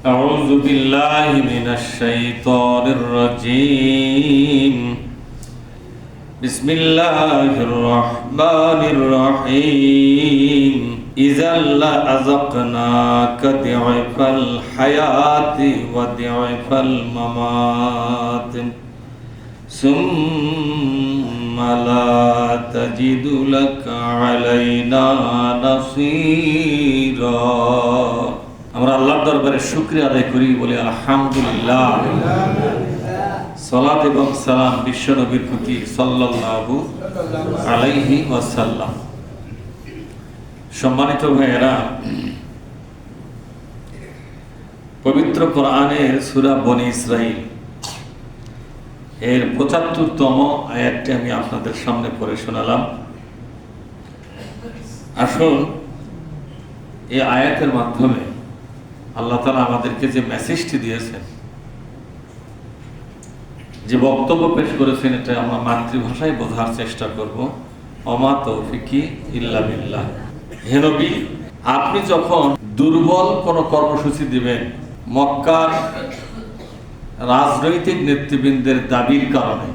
أعوذ بالله من الشيطان الرجيم بسم الله الرحمن الرحيم إذا لأذقناك ضعف الحياة وضعف الممات ثم لا تجد لك علينا نصيرا। আমরা আল্লাহর দরবারে শুকরিয়া আদায় করি, বলি আলহামদুলিল্লাহ। সালাত এবং সালাম বিশ্ব নবীর প্রতি সাল্লাল্লাহু আলাইহি ওয়াসাল্লাম। সম্মানিত ভাইয়েরা, পবিত্র কোরআনের সূরা বনী ইসরাঈল এর ৭৫তম আয়াতটি আমি আপনাদের সামনে পড়ে শোনালাম। আসুন, এই আয়াতের মাধ্যমে আল্লাহ তাআলা আমাদেরকে যে মেসেজটি দিয়েছেন, যে বক্তব্য পেশ করেছেন, এটা আমরা মাতৃভাষায় বোঝার চেষ্টা করব। ওমা তৌফিকি ইল্লা বিল্লাহ। হে নবী, আপনি যখন দুর্বল কোনো কর্মসূচি দিবেন, মক্কার রাজনৈতিক নেতৃবৃন্দের দাবির কারণে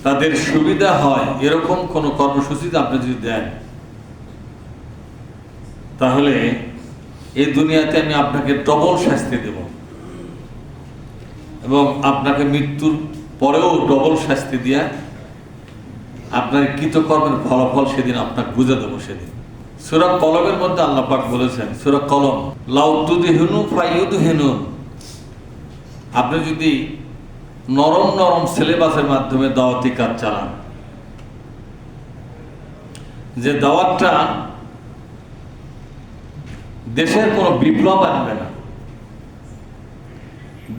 তাদের সুবিধা হয় এরকম কোনো কর্মসূচিতে আপনি যদি দেন, তাহলে এই দুনিয়াতে আমি আপনাকে ডবল শাস্তি দেব এবং আপনাকে মৃত্যুর পরেও ডবল শাস্তি দিয়া আপনার কৃতকর্মের ফলাফল সেদিন আপনাকে বুঝে দেবো। সেদিন সূরা কলমের মধ্যে আল্লাহ পাক বলেছেন, সূরা কলম, লাউ তুদহিনু ফায়ুদহিনুন। আপনি যদি নরম নরম সিলেবাসের মাধ্যমে দাওয়াতি কাজ চালান, যে দাওয়াতটা দেশের কোনো বিপ্লব আনবে না,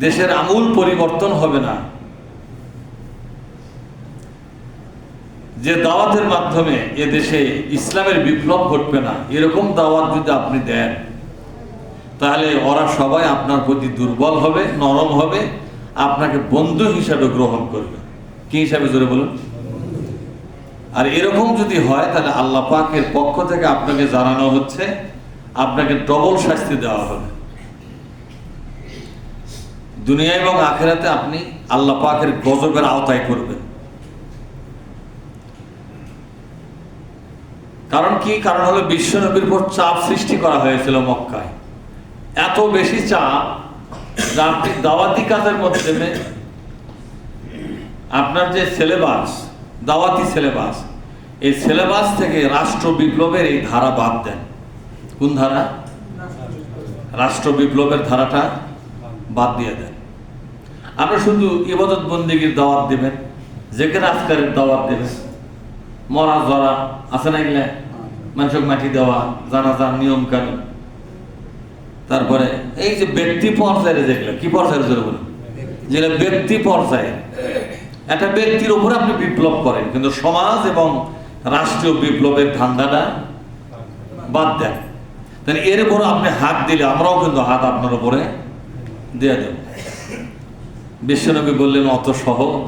দেশের আমূল পরিবর্তন হবে না, যে দাওয়াতের মাধ্যমে এ দেশে ইসলামের বিপ্লব ঘটবে না, এরকম দাওয়াত যদি আপনি দেন, তাহলে ওরা সবাই আপনার প্রতি দুর্বল হবে, নরম হবে, আপনাকে বন্ধু হিসাবে গ্রহণ করবে। কি হিসাবে, জোরে বলুন? আর এরকম যদি হয়, তাহলে আল্লাহ পাকের পক্ষ থেকে আপনাকে জানানো হচ্ছে আপনাকে ডবল শাস্তি দেওয়া হবে। দুনিয়া এবং আখিরাতে আপনি আল্লাহ পাকের গজবের আওতায় করবেন। কারণ কি? কারণ হলো বিশ্ব নবীর উপর চাপ সৃষ্টি করা হয়েছিল মক্কায়, এত বেশি চাপ যে আপনি দাওয়াতি কাজের মাধ্যমে আপনার যে সিলেবাস, দাওয়াতি সিলেবাস, এই সিলেবাস থেকে রাষ্ট্র বিপ্লবের এই ধারা বাদ দেন। কোন ধারা? রাষ্ট্র বিপ্লবের ধারাটা বাদ দিয়ে দেন। আমরা শুধু ইবাদত বন্দেগীর দাওয়াত দেবেন, জিকির আজকারের দাওয়াত দেবেন, মরা জরা আছে না, এগুলা মানুষকে মাটি দেওয়া, জানাজার নিয়ম কানুন, তারপরে এই যে ব্যক্তি পর্যায়ে যেগুলো, কি পর্যায়ে জোরে বলুন, যেগুলো ব্যক্তি পর্যায়ে, একটা ব্যক্তির উপর আপনি বিপ্লব করেন, কিন্তু সমাজ এবং রাষ্ট্রীয় বিপ্লবের ধান্দাটা বাদ দেন। তাহলে এর উপর আপনি হাত দিলে আমরাও কিন্তু হাত আপনার উপরে দিয়ে দেব। বিশ্বনবী বললেন, অত সহজ?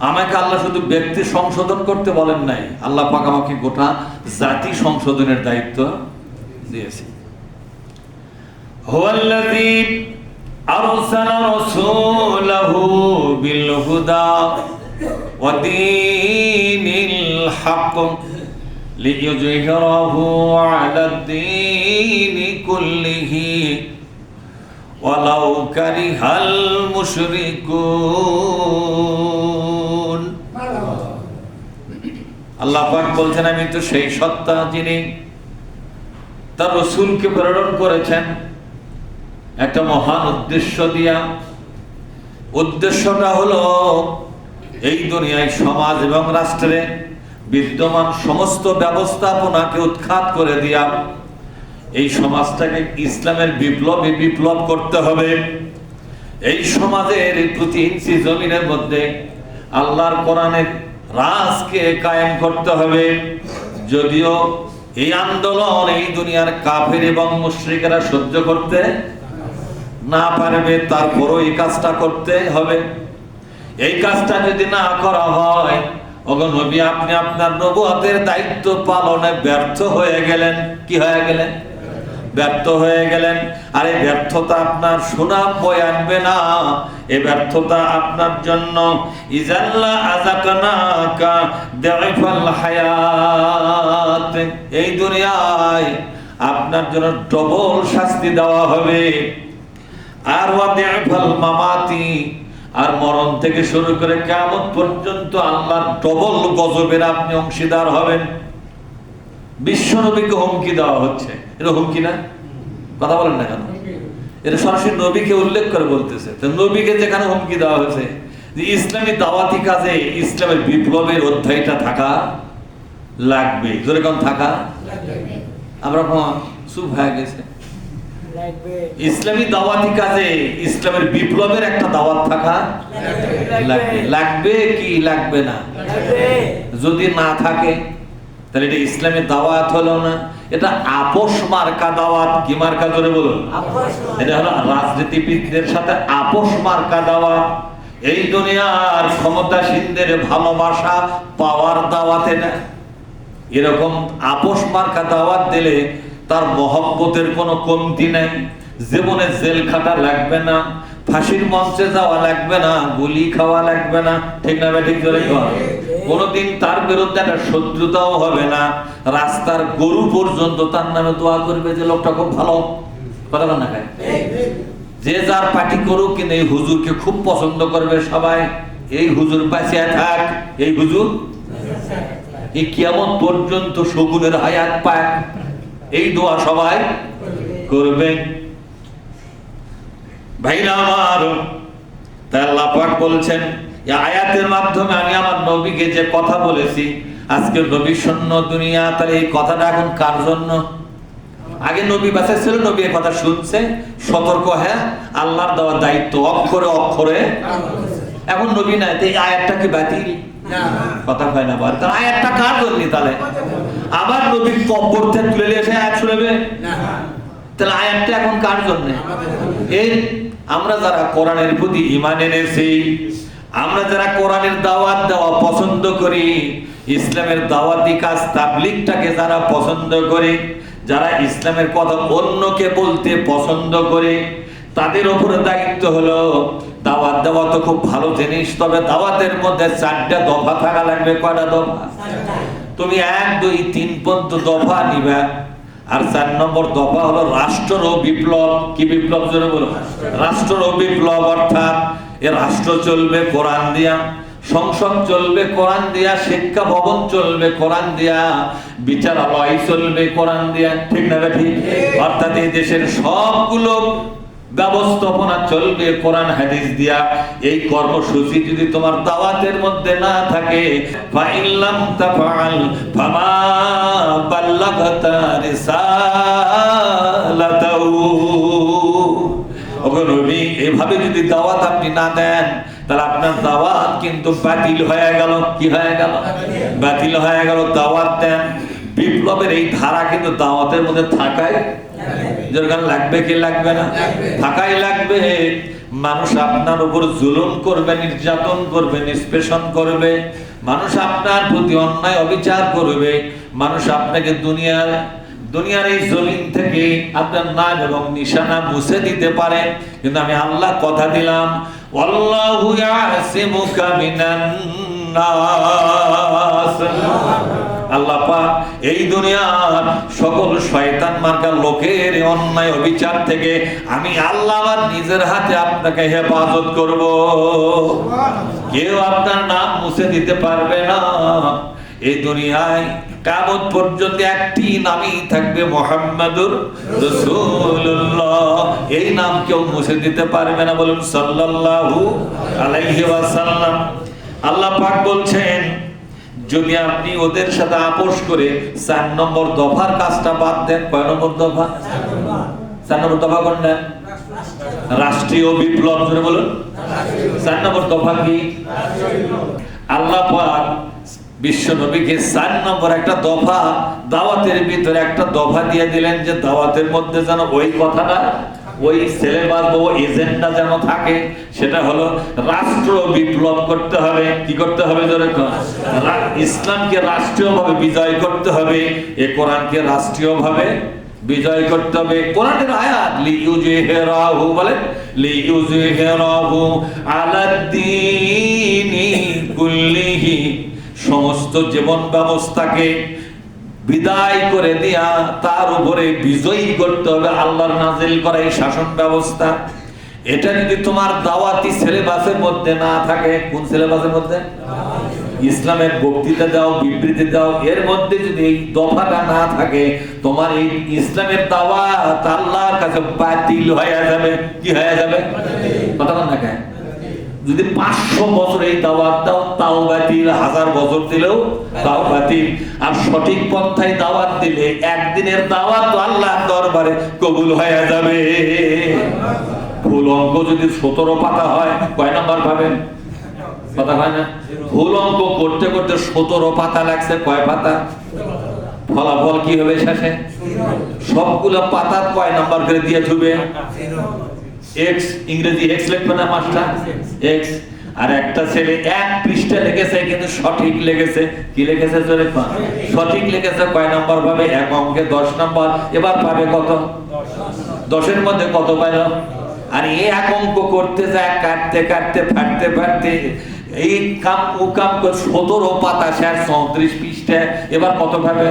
আমাকে আল্লাহ শুধু ব্যক্তি সংশোধন করতে বলেন নাই, আল্লাহ পাক আমাকে গোটা জাতি সংশোধনের দায়িত্ব দিয়েছে। হুয়াল্লাযী আরসালা রাসূলাহু বিল হুদা ওয়া দীনিল হক লিইয়ুযহিরাহু আলাদ-দীনি কুল্লিহি ওয়ালাউ কারিহাল মুশরিকুন। আল্লাহ পাক বলছেন, আমি তো সেই সত্তা যিনি তার রাসূলকে প্রেরণ করেছেন একটা মহান উদ্দেশ্য দিয়া। উদ্দেশ্যটা হলো এই দুনিয়ায় সমাজ এবং রাষ্ট্রে বিদ্যমান সমস্ত ব্যবস্থাপনাকে উৎখাত করে দিয়া এই সমাজটাকে ইসলামের বিপ্লবে বিপ্লব করতে হবে। এই সমাজের প্রতি ইঞ্চি জমিনের মধ্যে আল্লাহর কোরআনের রাজকে কায়েম করতে হবে। যদিও এই আন্দোলন এই দুনিয়ার কাফের এবং মুশরিকেরা সহ্য করতে না পারবে, তারপরও এই কাজটা করতে হবে। এই কাজটা যদি না করা হয়, ওগো নবী, আপনি আপনার নবুয়তের দায়িত্ব পালনে ব্যর্থ হয়ে গেলেন। কি হয়ে গেলেন? ব্যর্থ হয়ে গেলেন। আর এই ব্যর্থতা আপনার সুনাম বয়ে আনবে না, এই ব্যর্থতা আপনার জন্য ইজাল্লা আযাকনাকা দাইফাল হায়াত, এই দুনিয়ায় আপনার জন্য ডবল শাস্তি দেওয়া হবে। আর ওয়া দাইফাল মামাতি, আর মরণ থেকে শুরু করে কিয়ামত পর্যন্ত আল্লাহর ডবল গজবের আপনি অংশীদার হবেন। বিশ্বনবীকে হুমকি দেওয়া হচ্ছে, এটা হুমকি না? কথা বলেন না কেন? এটা সরাসরি নবীকে উল্লেখ করে বলতেছে। তো নবীকে যেখানে হুমকি দেওয়া হয়েছে যে ইসলামী দাওয়াতি কাজে ইসলামের বিপ্লবের অধ্যায়টা থাকা লাগবে, যেরকম থাকা আমরা চুপ হয়ে গেছে। ইসলামী দাওয়াতি কাজে ইসলামের বিপ্লবের একটা দাওয়াত থাকা লাগবে। লাগবে কি লাগবে না? যদি না থাকে তাহলে এটা ইসলামের দাওয়াত হলো না, এটা আপোষ মার্কা দাওয়াত। কি মার্কা করে বলুন? এটা হলো রাজনীতিবিদদের সাথে আপোষ মার্কা দাওয়াত। এই দুনিয়ার ক্ষমতাসীনদের ভালোবাসা পাওয়ার দাওয়াত এটা। এরকম আপোষ মার্কা দাওয়াত দিলে তার মহব্বতের কোনো কমতি নাই। জীবনে জেল খাটা লাগবে না, ফাঁসির মঞ্চে যাওয়া লাগবে না, গুলি খাওয়া লাগবে না, ঠিক না? ঠিক ধরে কোনদিন তার বিরুদ্ধে একটা শত্রুতাও হবে না। রাস্তার গরু পর্যন্ত তার নামে দোয়া করবে যে লোকটা খুব ভালো। কথা বল না? যে যার পার্টি করুক, কিন্তু এই হুজুরকে খুব পছন্দ করবে সবাই। এই হুজুর বাঁচিয়া থাক, এই হুজুর এই কিয়ামত পর্যন্ত শগুনের হায়াত পায়, এই দোয়া সবাই করবে। ভাইরা আমার, তাই আল্লাহ পাক বলছেন এই আয়াতের মাধ্যমে আমি আমার নবীকে যে কথা বলেছি, আজকে নবী শূন্য দুনিয়া, তাহলে এই কথাটা এখন কার জন্য? আগে নবী বাঁচা ছিল, নবী এই কথা শুনছে, সতর্ক, হ্যাঁ আল্লাহর দেওয়া দায়িত্ব অক্ষরে অক্ষরে। এখন নবী নাই, এই আয়াতটা কি বাতিল? কথা কয় না বল। তাহলে আয়াতটা কার জন্য? তাহলে আবার নবীর কবর থেকে তুলে নিয়ে এসে আয়াত শুনবে? তাহলে আয়াতটা এখন কার জন্য? এই আমরা যারা কোরআনের প্রতি ঈমান এনেছি, আমরা যারা কোরআনের দাওয়াত দেওয়া পছন্দ করি, ইসলামের দাওয়াতি কাজ তাবলীগটাকে যারা পছন্দ করে, যারা ইসলামের কথা অন্যকে বলতে পছন্দ করে, তাদের উপরে দায়িত্ব হলো দাওয়াত দেওয়া তো খুব ভালো জিনিস, তবে দাওয়াতের মধ্যে 4টা দফা থাকা লাগবে। কয়টা দফা? তুমি 1, 2, 3 পর্যন্ত দফা নিবা। আর 4 নম্বর দফা হলো রাষ্ট্র বিপ্লব। কি বিপ্লব জোরে বলো? রাষ্ট্র বিপ্লব। অর্থাৎ এ রাষ্ট্র চলবে কোরআন দিয়া, সংসদ চলবে কোরআন দিয়া, শিক্ষা ভবন চলবে কোরআন দিয়া, বিচারালয় চলবে কোরআন দিয়া, ঠিক না? ঠিক। অর্থাৎ এই দেশের সবগুলো ব্যবস্থাপনা চলবে কোরআন হাদিস দিয়া। এই কর্মসূচি যদি তোমার দাওয়াতের মধ্যে না থাকে, ফাইল্লাম তাফআল ফামা বাল্লাগতা রিসালাতাহু, ওগো নবী এভাবে যদি দাওয়াত আপনি না দেন, তাহলে আপনার দাওয়াত কিন্তু বাতিল হয়ে গেল। কি হয়ে গেল? বাতিল হয়ে গেল। দাওয়াত দেন। বিপ্লবের এই ধারা কিন্তু দাওয়াতের মধ্যে থাকাই লাগবে। কি লাগবে না? থাকাই লাগবে। মানুষ আপনার উপর জুলুম করবে, নির্যাতন করবে, নিষ্পেষণ করবে, মানুষ আপনার প্রতি অন্যায় অবিচার করবে, মানুষ আপনাকে দুনিয়ার এই জমিন থেকে আপনার নাম এবং নিশানা মুছে দিতে পারে, কিন্তু আমি আল্লাহ কথা দিলাম, আল্লাহু ইয়াসিমুকা মিনান নাস। আল্লাহ পাক এই দুনিয়ার সকল শয়তান মার্কা লোকের অন্যায় অবিচার থেকে আমি আল্লাহ আমার নিজের হাতে আপনাকে হেফাজত করব। কেউ আপনার নাম মুছে দিতে পারবে না। এই দুনিয়ায় কিয়ামত পর্যন্ত একটি নামই থাকবে, মুহাম্মাদুর রাসূলুল্লাহ। এই নাম কেউ মুছে দিতে পারবে না। বলুন সাল্লাল্লাহু আলাইহি ওয়াসাল্লাম। আল্লাহ পাক বলছেন, যদি আপনি ওদের সাথে আপোষ করে 4 নম্বর দফার কাজটা বাদ দেন। কয় নম্বর দফা? 4 নম্বর দফা কোনটা? রাষ্ট্রীয় বিপ্লব। জোরে বলুন। 4 নম্বর দফা কি? আল্লাহ পাক বিশ্ব নবীকে 4 নম্বর একটা দফা, দাওয়াতের ভিতরে একটা দফা দিয়ে দিলেন, যে দাওয়াতের মধ্যে যেন ওই কথাটা, ওই সিলেবাস বা এজেন্ডা যেন থাকে। সেটা হলো রাষ্ট্র বিপ্লব করতে হবে। কি করতে হবে? জোরে কোন? ইসলামকে রাষ্ট্রীয়ভাবে বিজয় করতে হবে, এ কোরআনকে রাষ্ট্রীয়ভাবে বিজয় করতে হবে। কোরআনের আয়াত লিইউযহিরাহু, বলেন লিইউযহিরাহু আলাদ্দীনি কুল্লিহি, সমস্ত জীবন ব্যবস্থাকে বিদায় করে দিয়া তার উপরে বিজয়ী করতে হবে আল্লাহর নাজিল করা এই শাসন ব্যবস্থা। এটা যদি তোমার দাওয়াতি সিলেবাসের মধ্যে না থাকে, কোন সিলেবাসের মধ্যে? ইসলামের বক্তৃতা দাও, বিবৃতি দাও, এর মধ্যে যদি এই দফাটা না থাকে, তোমার এই ইসলামের দাওয়াত আল্লাহর কাছে বাতিল হয়ে যাবে। কি হয়ে যাবে? কথা বল না কেন? যদি 500 বছর এই দাওয়াত দাও তাও বাতিল, 1000 বছর দিলেও তাও বাতিল। আর সঠিক পন্থায় দাওয়াত দিলে একদিনের দাওয়াত তো আল্লাহর দরবারে কবুল হয়ে যাবে। ভুল অঙ্ক যদি 17 পাতা হয়, কয় নাম্বার পাবেন? কথা হয় না? ভুল অঙ্ক করতে করতে 17 পাতা লাগছে, কয় পাতা? ফলাফল কি হবে শেষে? সবগুলো পাতা কয় নাম্বার করে দিয়ে থুবে? এক্স, ইংরেজি এক্স লিখবে না মাস্টার? এক্স। আর একটা ছেলে 1 পৃষ্ঠা লিখেছে কিন্তু সঠিক লিখেছে। কি লিখেছে? সঠিক লিখেছে, কয় নাম্বার পাবে? এক অঙ্কে 10 নাম্বার। এবার পাবে কত? 10-এর মধ্যে কত পাইল? আর এই এক অঙ্ক করতে যায় কাটতে কাটতে ফাটতে ফাটতে এই কাম ও কাম করে 17 পাতা শেষ, 34 পৃষ্ঠা। এবার কত পাবে?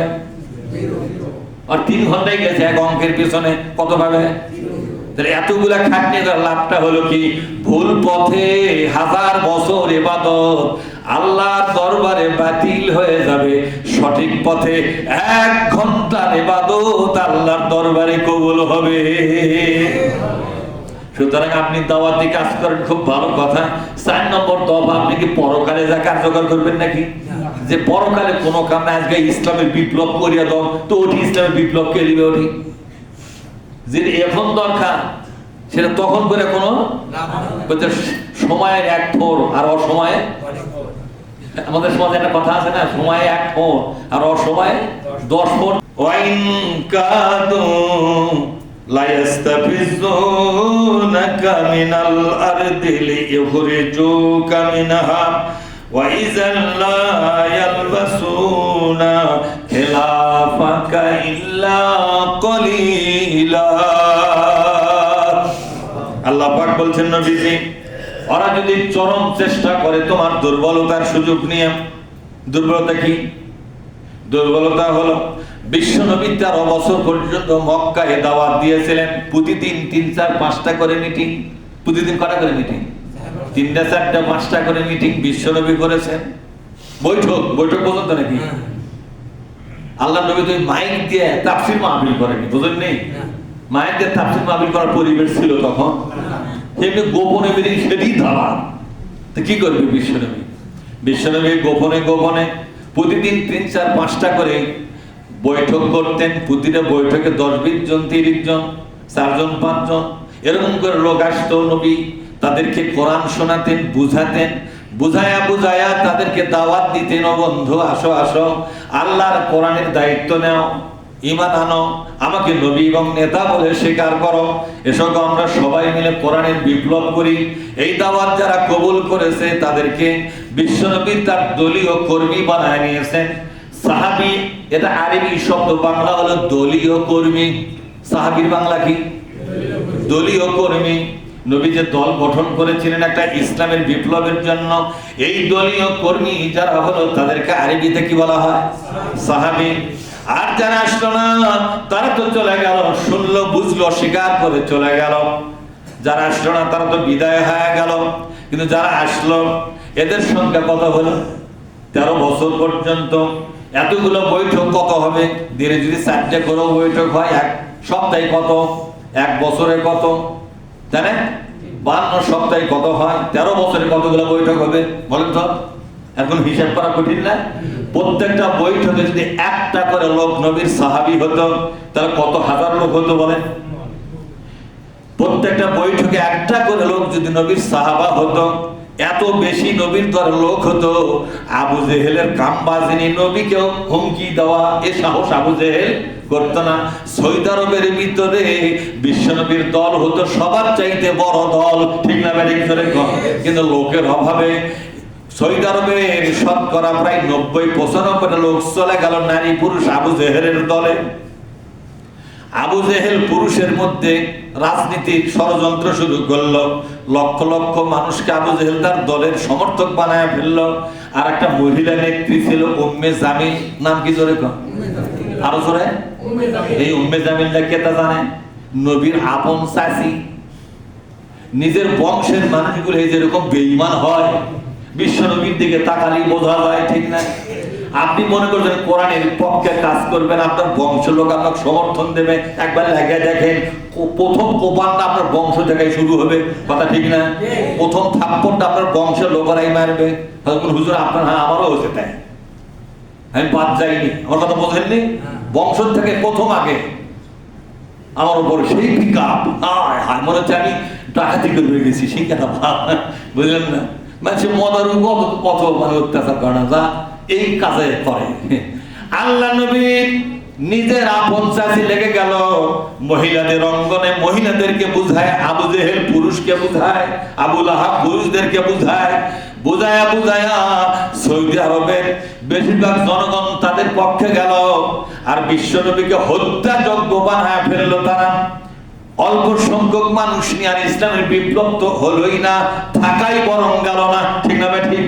আর 3 ঘন্টায় গেছে এক অঙ্কের পিছনে, কত পাবে? তাহলে এতগুলা খাটনি করার লাভটা হলো কি? ভুল পথে 1000 বছর ইবাদত আল্লাহর দরবারে বাতিল হয়ে যাবে, সঠিক পথে 1 ঘন্টার ইবাদত আল্লাহর দরবারে কবুল হবে। সুতরাং আপনি দাওয়াতি কাজ করেন, খুব ভালো কথা। 4 নম্বর দফা, আপনি কি পরকালে যা কার্যকর করবেন নাকি? যে পরকালে কোনো কাম না, আজকে ইসলামের বিপ্লব করিয়া দাও, তো ওটি ইসলামের বিপ্লব কে দিবে? ওটি যেটা এখন দরকার সেটা তখন করে কোনো সময়ের 1 ফোর আর অসময়ে, আমাদের সমাজে একটা কথা আছে না, সময়ে 1 ফোর আর অসময়ে 10 ফোর। ওয়াইন কাদু লা ইয়াস্তাফিজুনাকা মিনাল আরদি লিইখরিজুকা মিনহা ওয়া ইযান লা ইয়ালবাসুনা খিলাফাকা ইল্লা কলিলা। আল্লাহ পাক বলছেন, নবীজি, ওরা যদি চরম চেষ্টা করে তোমার দুর্বলতার সুযোগ নিয়ে। দুর্বলতা কি? দুর্বলতা হলো বিশ্বনবী 13 বছর পর্যন্ত মক্কায় দাওয়াত দিয়েছিলেন। প্রতিদিন 3, 4, 5টা করে মিটিং। প্রতিদিন কটা করে মিটিং? 3টা, 4টা, 5টা করে মিটিং বিশ্বনবী করেছেন। বৈঠক পর্যন্ত নাকি? আল্লাহ নবী তো মাইক দিয়ে তাফসীর মাহফিল করেনি, বুঝলেন? নেই মাইক দিয়ে তাফসীর মাহফিল করার পরিবেশ ছিল তখন। এমনি গোপনে মিটিং, সেটাই দাওয়াত। তো কি করবে বিশ্বনবী? বিশ্বনবী গোপনে গোপনে প্রতিদিন 3, 4, 5টা করে বৈঠক করতেন। প্রতিটা বৈঠকে 10, 20 জন, 30 জন, 4 জন, 5 জন এরকম করে লোক আসতো। নবী তাদেরকে কোরআন শোনাতেন, বুঝাতেন, বুঝায়া তাদেরকে দাওয়াত দিতেন, ও বন্ধু আসো আসো, আল্লাহর কোরআনের দায়িত্ব নাও, ঈমান আনো, আমাকে নবী এবং নেতা বলে স্বীকার করো, এসব আমরা সবাই মিলে কোরআনের বিপ্লব করি। এই দাওয়াত যারা কবুল করেছে তাদেরকে বিশ্বনবী তার দলীয় কর্মী বানায় নিয়েছেন। সাহাবী, এটা আরবি শব্দ, বাংলা হলো দলীয় কর্মী। সাহাবীর বাংলা কি? দলীয় কর্মী। নবী যে দল গঠন করেছিলেন একটা ইসলামের বিপ্লবের জন্য, এই দলীয় কর্মী যারা হলো তাদেরকে আরবিতে কি বলা হয়? সাহাবী। আর যারা আসলো না তারা তো চলে গেল, শুনলো বুঝলো স্বীকার করে চলে গেল। যারা আসলো না তারা তো বিদায় হয়ে গেল। কিন্তু যারা আসলো এদের সংখ্যা কত হলো? 13 বছর পর্যন্ত। এতগুলো বৈঠক কত হবে? দিনে যদি 4টে করে বৈঠক হয়, 1 সপ্তাহে কত? 1 বছরে কত? জানেন? 52 সপ্তাহে কত হয়? 13 বছরে কতগুলো বৈঠক হবে বলেন তো? এখন হিসাব করা কঠিন না? প্রত্যেকটা বৈঠকে যদি 1টা করে লোক নবীর সাহাবী হতো, তাহলে কত হাজার লোক হতো বলেন? প্রত্যেকটা বৈঠকে 1টা করে লোক যদি নবীর সাহাবা হতো, এত বেশি নবীর দলের লোক হতো। আবু জেহেলের কামবাজিনী নবীকেও হুমকি দেওয়া, এ সাহস আবু জেহেল করতো না। সৌদি আরবের ভিতরে বিশ্বনবীর দল হতো সবার চাইতে বড় দল, ঠিক না বেঠিক? কিন্তু লোকের অভাবে সৌদি আরবের শতকরা প্রায় 90-95টা লোক চলে গেল নারী পুরুষ আবু জেহেলের দলে। আবু জেহেল পুরুষের মধ্যে রাজনীতির ষড়যন্ত্র শুরু করলো, লক্ষ লক্ষ মানুষকে আবু জেহেল তার দলের সমর্থক বানায় ফেললো। আর একটা মহিলা নেত্রী ছিল উম্মে জামিল, নাম কি জোরে কর, আরো জোরে। এই উম্মে জামিলটা কে তা জানে? নবীর আপন চাচি। নিজের বংশের মানুষগুলো যেরকম বেঈমান হয়, বিশ্ব নবীর দিকে তাকালি বোঝা যায়, ঠিক না? আপনি মনে করছেন কোরআনের পক্ষে কাজ করবেন, আপনার বংশ লোক আপনাকে সমর্থন দেবে, একবার লাগিয়ে দেখেন প্রথম কোপানটা আপনার বংশ থেকে শুরু হবে, কথা ঠিক না? প্রথম থাপ্পড়টা আপনার বংশের লোকেরাই মারবে। হুজুর আপনার, হ্যাঁ আমারও হয়েছে তাই, আমি বাদ যাইনি, আমার কথা বোঝেননি? বংশ থেকে প্রথম আগে আমার উপরে সেই পিকআপ, হায় মনে হচ্ছে আমি ডাকাতি করে গেছি, সেই কথা বুঝলেন না? মানে মদার কত মানে অত্যাচার করে না, যা এই কাজে করে। আল্লাহ নবীর নিজের আপন চাচি লেগে গেল মহিলাদের অঙ্গনে, মহিলাদেরকে বুঝায়, আবু জেহেল পুরুষকে বুঝায়, আবু লাহাব পুরুষদেরকে বুঝায়, বুঝায়া বুঝায়া সৌদি আরবের বেশিরভাগ জনগণ তাদের পক্ষে গেল, আর বিশ্বনবীকে হত্যাযোগ্য বানায় ফেললো তারা। অল্প সংখ্যক মানুষ নিয়ে আর ইসলামের বিপ্লব তো হলোই না, থাকাই বরং গেল না, ঠিক না ঠিক?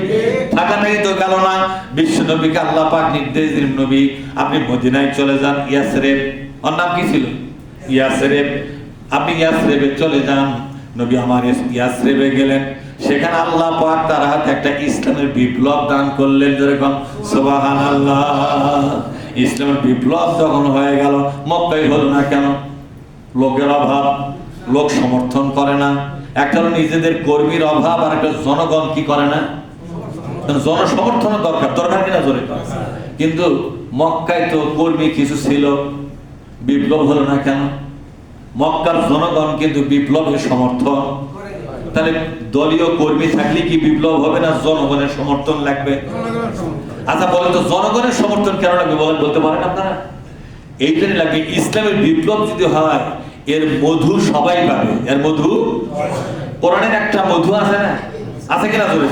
থাকাটাই তো গেল না। বিশ্বনবীকে আল্লাহ পাক নির্দেশ দিলেন, নবী আপনি মদিনায় চলে যান, ইয়াসরিব, ওর নাম কি ছিল? ইয়াসরিব, আপনি ইয়াসরিবে চলে যান। নবী আমার ইয়াসরিবে গেলেন, সেখানে আল্লাহ পাক তার হাতে একটা ইসলামের বিপ্লব দান করলেন, যেরকম সুবহানাল্লাহ। ইসলামের বিপ্লব যখন হয়ে গেল, মক্কায় হলো না কেন? লোকের অভাব, লোক সমর্থন করে না। একটা নিজেদের কর্মীর অভাব, আর একটা জনগণ কি করে না, জনসমর্থনের দরকার, দরকার কিনা জোরে। কিন্তু মক্কায় তো কর্মী কিছু ছিল, বিপ্লব হলো না কেন? মক্কার জনগণ কিন্তু বিপ্লবের সমর্থন। তাহলে দলীয় কর্মী থাকলে কি বিপ্লব হবে না? জনগণের সমর্থন লাগবে। আচ্ছা বলেন তো, জনগণের সমর্থন কেন লাগবে বলেন, বলতে পারেন আপনারা? এই জন্য লাগবে, ইসলামের বিপ্লব যদি হয় এর মধু সবাই পাবে। এর মধু, কোরআনের একটা মধু আছে না, আছে কিনা জোরে?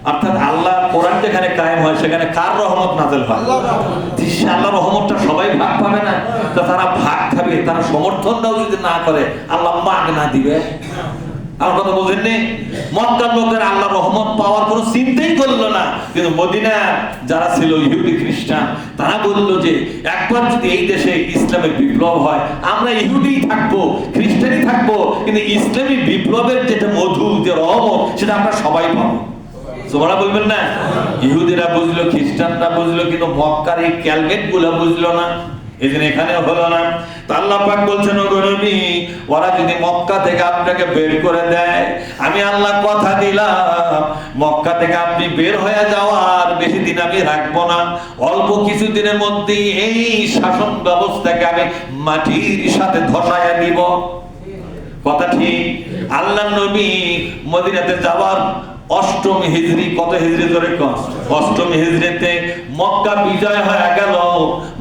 অর্থাৎ আল্লাহ কোরআন যেখানে কায়েম হয় সেখানে কার রহমত নাযিল হয়? আল্লাহর রহমতটা সবাই ভাগ পাবে না, তো তারা ভাগ খাবে, তারা সমর্থনটাও যদি না করে আল্লাহ মাগ না দিবে। আমার কথা বোঝেননি? মক্কার লোকের আল্লাহ রহমত পাওয়ার কোনো চিন্তাই করলো না, কিন্তু মদিনা যারা ছিল ইহুদি খ্রিস্টান, তারা বললো যে একবার যদি এই দেশে ইসলামের বিপ্লব হয়, আমরা ইহুদি থাকবো, খ্রিস্টানই থাকবো, কিন্তু ইসলামী বিপ্লবের যেটা মধু, যে রহমত, সেটা আমরা সবাই পাবো। তোমরা বলবেন না? ইহুদিরা বুঝলো, খ্রিস্টানরা বুঝলো, কিন্তু মক্কার এই ক্যালমেট গুলা বুঝলো না, এই জন্য এখানে হলো না। তো আল্লাহ পাক বলছেন, ওগো নবী, ওরা যদি মক্কা থেকে আপনাকে বের করে দেয়, আমি আল্লাহ কথা দিলাম মক্কা থেকে আপনি বের হয়ে যাওয়ার বেশি দিন আমি রাখবো না। অল্প কিছু দিনের মধ্যেই এই শাসন ব্যবস্থাকে আমি মাটির সাথে ধসায়া দিব। কথা ঠিক? আল্লাহ নবী মদিনাতে যাওয়ার অষ্টম হিজরি, কত হিজরি ধরে কম, অষ্টম হিজরিতে মক্কা বিজয় হয়ে গেল,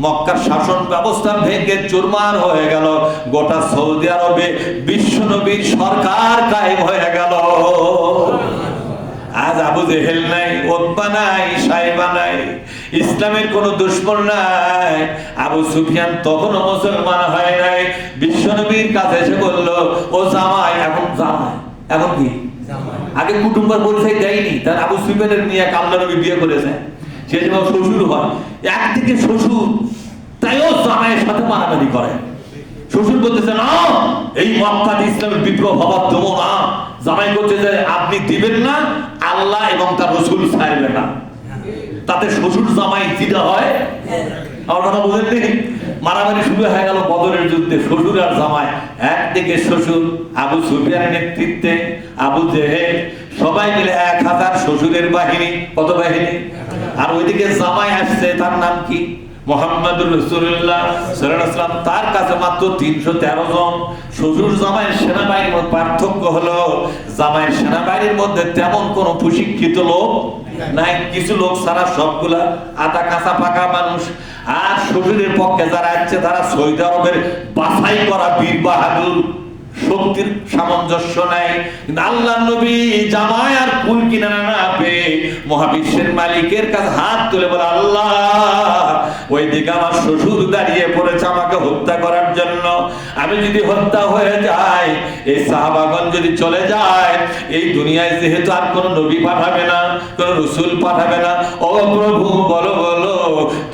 মক্কার শাসন ব্যবস্থা ভেঙে চুরমার হয়ে গেল, গোটা সৌদি আরবে বিশ্বনবীর সরকার কায়েম হয়ে গেল। আজ আবু জেহেল নাই, উতবা নাই, সাইবা নাই, ইসলামের কোন দুশমন নাই। আবু সুফিয়ান তখনও মুসলমান হয় নাই, বিশ্বনবীর কাছে এসে বলল, ও জামাই, এখন জামাই, এখন কি? আগে কুটুম্বার পরিচয় দেয়নি, তার আবু সুফিয়ানের মেয়ে আল্লাহ নবী বিয়ে করেছে, সে যেমন শ্বশুর হয়, একদিকে শ্বশুর, তাইও জামাইয়ের সাথে মারামারি করে। শ্বশুর বলতেছে, না এই মক্কাতে ইসলামের বিপ্লব হবার দেবো না। জামাই করছে যে আপনি দিবেন না, আল্লাহ এবং তার রাসূল ছাড়বে না। তাতে শ্বশুর জামাই জিদা হয়। আমার কথা বুঝেননি? মারামারি শুরু হয়ে গেল বদরের যুদ্ধে, শ্বশুর আর জামাই। একদিকে শ্বশুর আবু সুফিয়ানের নেতৃত্বে, আবু জেহেল, সবাই মিলে 1000 শ্বশুরের বাহিনী, কত বাহিনী? আর ওইদিকে জামাই আসছে, তার নাম কি? মুহাম্মদুর রাসূলুল্লাহ সাল্লাল্লাহু আলাইহি ওয়াসাল্লাম, তার কাছে মাত্র 313 জন। শ্বশুর জামাইয়ের সেনাবাহিনীর মধ্যে পার্থক্য হলো, জামাইয়ের সেনাবাহিনীর মধ্যে তেমন কোনো প্রশিক্ষিত লোক নাই, কিছু লোক ছাড়া সবগুলা আধা কাঁচা পাকা মানুষ। আর শ্বশুরের পক্ষে যারা আছে তারা সৌদি আরবের বাছাই করা বীর বাহাদুর শক্তির সামঞ্জস্য নাই। কিন্তু আল্লাহ নবী জামাই আর কুল কিনারা না পেয়ে মহাবিশ্বের মালিকের কাছে হাত তুলে বলে, আল্লাহ ওই দিকে আমার শ্বশুর দাঁড়িয়ে পড়েছে আমাকে হত্যা করার জন্য। আমি যদি হত্যা হয়ে যাই, এই সাহাবাগণ যদি চলে যায়, এই দুনিয়ায় যেহেতু আর কোন নবী পাঠাবে না, কোন রসুল পাঠাবে না, ও প্রভু বলো বলো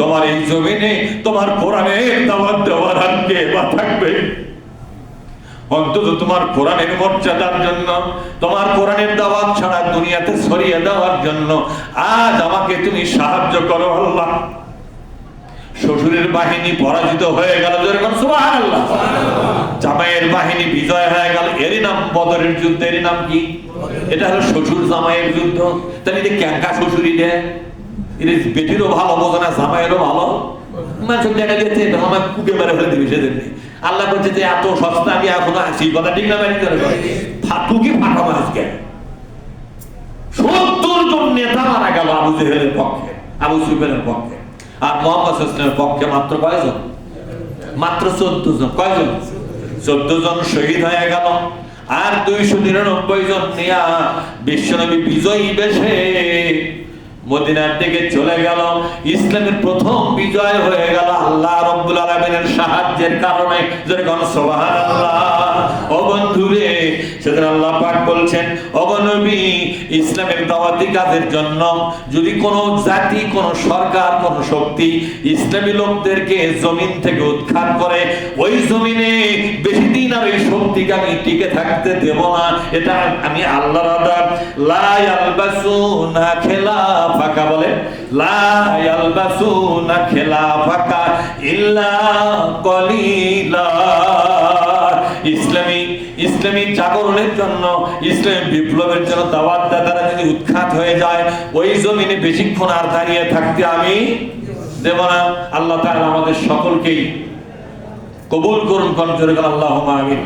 তোমার এই জমিনে তোমার কোরআনের দাওয়াত দেওয়ার আর কে বা থাকবে? অন্তত তোমার কোরআনের মর্যাদার জন্য, তোমার কোরআনের দাওয়াত ছাড়া দুনিয়াতে ছড়িয়ে দেওয়ার জন্য আজ আমাকে তুমি সাহায্য করো আল্লাহ। শ্বশুরের বাহিনী পরাজিত হয়ে গেল, সুবহানাল্লাহ। জামাইয়ের বাহিনী বিজয় হয়ে গেল। এরই নাম বদরের যুদ্ধ। এরই নাম কি? এটা হলো শ্বশুর জামাইয়ের যুদ্ধ। তাহলে এটা ক্যাঙ্কা শ্বশুরি দেয়, এটা বেটিরও ভালো বোঝে না, জামাইয়েরও ভালো। মানুষ দেখা যাচ্ছে এটা আমার কুটে মেরে ফেলে দিবি সেদিন। আল্লাহ বলছে যে এত সস্তা আমি এখনো আছি, কথা ঠিক না? বাড়ি করে ফাটুকি ফাটাবো আজকে। 70 জন নেতা মারা গেল আবু জেহেলের পক্ষে, আবু সুফিয়ানের পক্ষে। আর মুহাম্মদ সাল্লাল্লাহু আলাইহি ওয়াসাল্লামের পক্ষে মাত্র কয়জন? মাত্র 14 জন। কয়জন? 14 জন শহীদ হয়ে গেল। আর 299 জন নিয়া বিশ্বনবী বিজয়ী বেশে মদিনার দিকে চলে গেল। ইসলামের প্রথম বিজয় হয়ে গেল আল্লাহ রাব্বুল আলামিনের সাহায্যের কারণে। যেরকম সুবহানাল্লাহ। ও বন্ধুরে, সেদিন আল্লাহ পাক বলছেন, ও নবী, ইসলামের দাওয়াতি কাজের জন্য যদি কোন জাতি, কোন সরকার, কোন শক্তি ইসলামী লোকদেরকে জমিন থেকে উৎখাত করে, ওই জমিনে বেশি দিন আর ওই শক্তিকে আমি টিকে থাকতে দেব না। এটা আমি আল্লাহর আযাব। লা ইয়ালবাসুনা খিলাফাকা, বলে লা ইয়ালবাসুনা খিলাফাকা ইল্লা কলিলা। ইসলামী জাগরণের জন্য, ইসলামী বিপ্লবের জন্য দাওয়াতদাতারা যদি উৎখাত হয়ে যায়, ওই জমিনে বেশিক্ষণ আর দাঁড়িয়ে থাকতে আমি দেব না। আল্লাহ তাআলা আমাদের সকলকেই কবুল করুন। আল্লাহুম্মা আমিন।